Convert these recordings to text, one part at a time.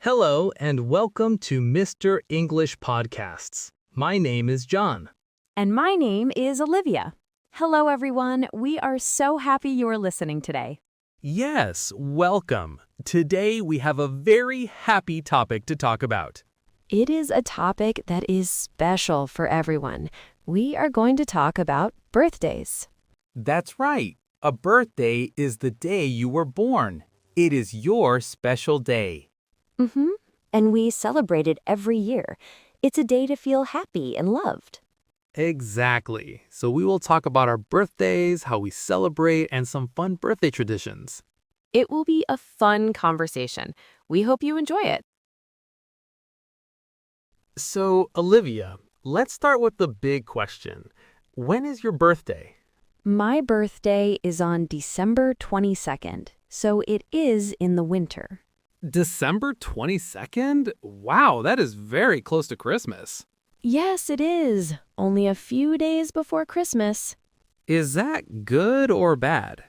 Hello and welcome to Mr. English Podcasts. My name is John. And my name is Olivia. Hello, everyone. We are so happy you're listening today. Yes, welcome. Today we have a very happy topic to talk about. It is a topic that is special for everyone. We are going to talk about birthdays. That's right. A birthday is the day you were born. It is your special day. And we celebrate it every year. It's a day to feel happy and loved. Exactly. So we will talk about our birthdays, how we celebrate, and some fun birthday traditions. It will be a fun conversation. We hope you enjoy it. So, Olivia, let's start with the big question. When is your birthday? My birthday is on December 22nd, so it is in the winter. December 22nd? Wow, that is very close to Christmas. Yes, it is. Only a few days before Christmas. Is that good or bad?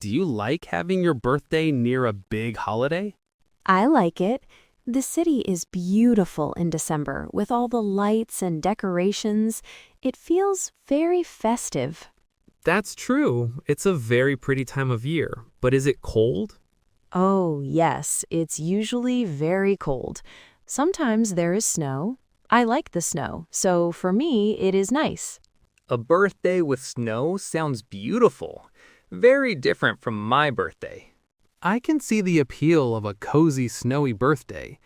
Do you like having your birthday near a big holiday? I like it. The city is beautiful in December with all the lights and decorations. It feels very festive. That's true. It's a very pretty time of year. But is it cold? Oh, yes, it's usually very cold. Sometimes there is snow. I like the snow, so for me, it is nice. A birthday with snow sounds beautiful. Very different from my birthday. I can see the appeal of a cozy, snowy birthday.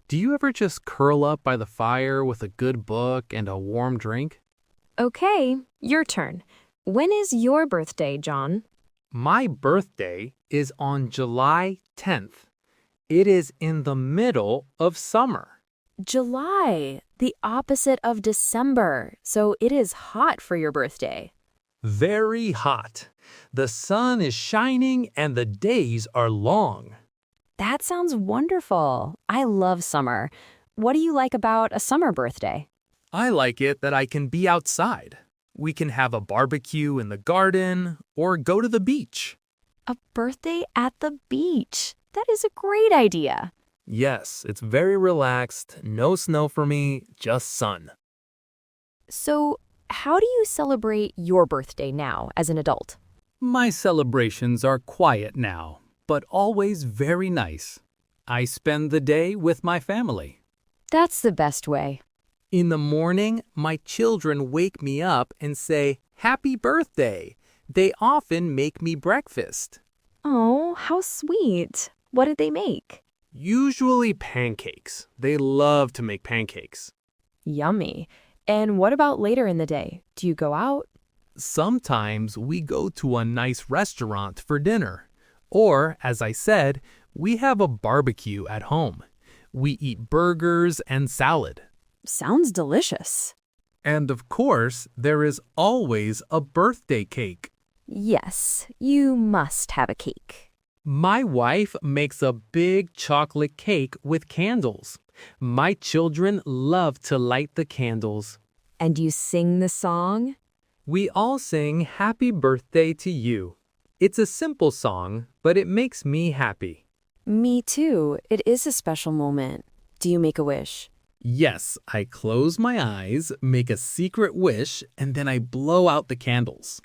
Do you ever just curl up by the fire with a good book and a warm drink? Okay, your turn. When is your birthday, John? My birthday is on July 10th. It is in the middle of summer. July, the opposite of December, so it is hot for your birthday. Very hot. The sun is shining and the days are long. That sounds wonderful. I love summer. What do you like about a summer birthday? I like it that I can be outside. We can have a barbecue in the garden or go to the beach. A birthday at the beach. That is a great idea. Yes, it's very relaxed. No snow for me, just sun. So, how do you celebrate your birthday now as an adult? My celebrations are quiet now, but always very nice. I spend the day with my family. That's the best way. In the morning, my children wake me up and say, "Happy birthday." They often make me breakfast. Oh, how sweet. What did they make? Usually pancakes. They love to make pancakes. Yummy. And what about later in the day? Do you go out? Sometimes we go to a nice restaurant for dinner. Or, as I said, we have a barbecue at home. We eat burgers and salad. Sounds delicious. And of course, there is always a birthday cake. Yes, you must have a cake. My wife makes a big chocolate cake with candles. My children love to light the candles. And you sing the song? We all sing Happy Birthday to You. It's a simple song, but it makes me happy. Me too. It is a special moment. Do you make a wish? Yes, I close my eyes, make a secret wish, and then I blow out the candles.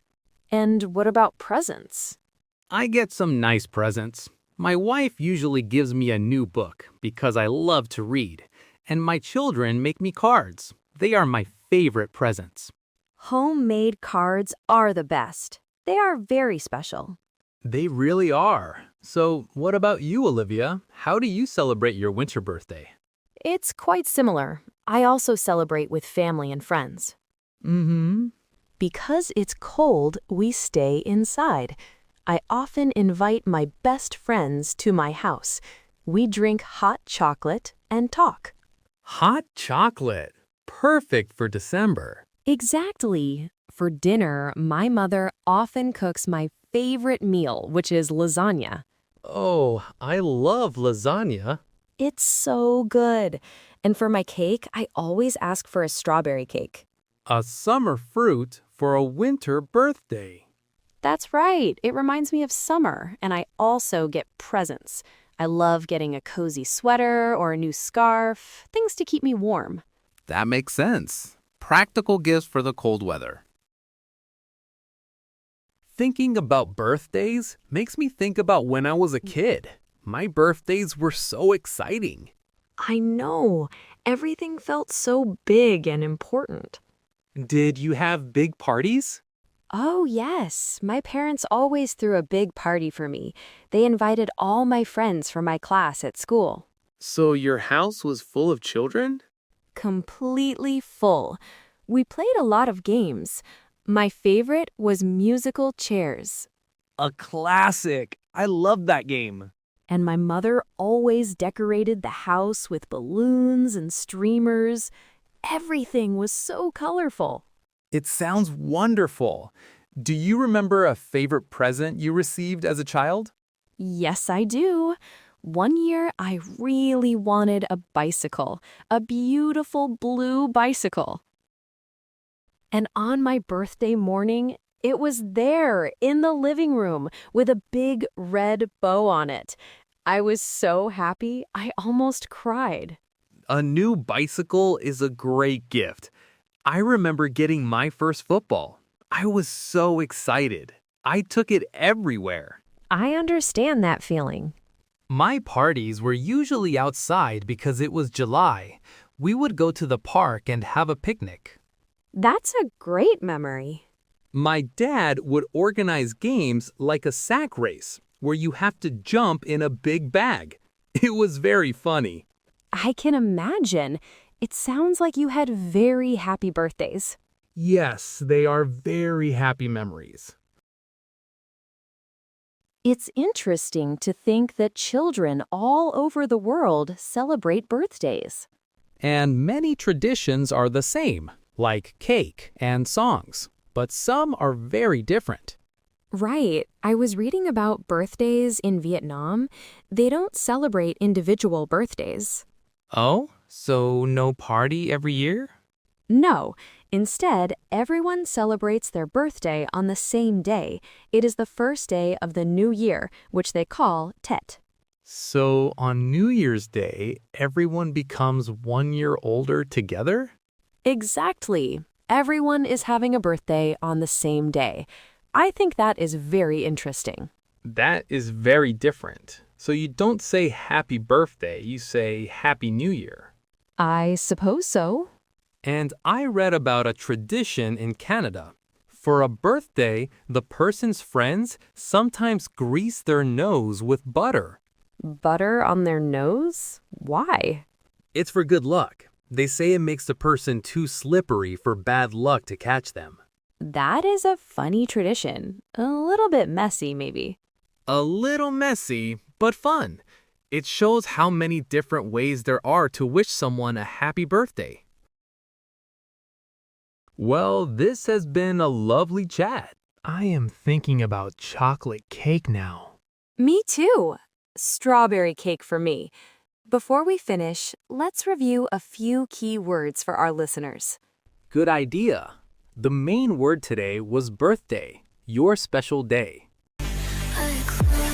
And what about presents? I get some nice presents. My wife usually gives me a new book because I love to read, and my children make me cards. They are my favorite presents. Homemade cards are the best. They are very special. They really are. So, what about you, Olivia? How do you celebrate your winter birthday? It's quite similar. I also celebrate with family and friends. Because it's cold, we stay inside. I often invite my best friends to my house. We drink hot chocolate and talk. Hot chocolate. Perfect for December. Exactly. For dinner, my mother often cooks my favorite meal, which is lasagna. Oh, I love lasagna. It's so good. And for my cake, I always ask for a strawberry cake. A summer fruit for a winter birthday. That's right. It reminds me of summer, and I also get presents. I love getting a cozy sweater or a new scarf, things to keep me warm. That makes sense. Practical gifts for the cold weather. Thinking about birthdays makes me think about when I was a kid. My birthdays were so exciting. I know. Everything felt so big and important. Did you have big parties? Oh, yes. My parents always threw a big party for me. They invited all my friends from my class at school. So your house was full of children? Completely full. We played a lot of games. My favorite was musical chairs. A classic. I love that game. And my mother always decorated the house with balloons and streamers. Everything was so colorful. It sounds wonderful. Do you remember a favorite present you received as a child? Yes, I do. One year, I really wanted a bicycle, a beautiful blue bicycle. And on my birthday morning, it was there in the living room with a big red bow on it. I was so happy, I almost cried. A new bicycle is a great gift. I remember getting my first football. I was so excited. I took it everywhere. I understand that feeling. My parties were usually outside because it was July. We would go to the park and have a picnic. That's a great memory. My dad would organize games like a sack race, where you have to jump in a big bag. It was very funny. I can imagine. It sounds like you had very happy birthdays. Yes, they are very happy memories. It's interesting to think that children all over the world celebrate birthdays. And many traditions are the same, like cake and songs, but some are very different. Right. I was reading about birthdays in Vietnam. They don't celebrate individual birthdays. Oh, so no party every year? No. Instead, everyone celebrates their birthday on the same day. It is the first day of the new year, which they call Tet. So on New Year's Day, everyone becomes 1 year older together? Exactly. Everyone is having a birthday on the same day. I think that is very interesting. That is very different. So you don't say happy birthday, you say happy new year. I suppose so. And I read about a tradition in Canada. For a birthday, the person's friends sometimes grease their nose with butter. Butter on their nose? Why? It's for good luck. They say it makes the person too slippery for bad luck to catch them. That is a funny tradition. A little bit messy, maybe. A little messy, but fun. It shows how many different ways there are to wish someone a happy birthday. Well, this has been a lovely chat. I am thinking about chocolate cake now. Me too. Strawberry cake for me. Before we finish, let's review a few key words for our listeners. Good idea. The main word today was birthday, your special day. I close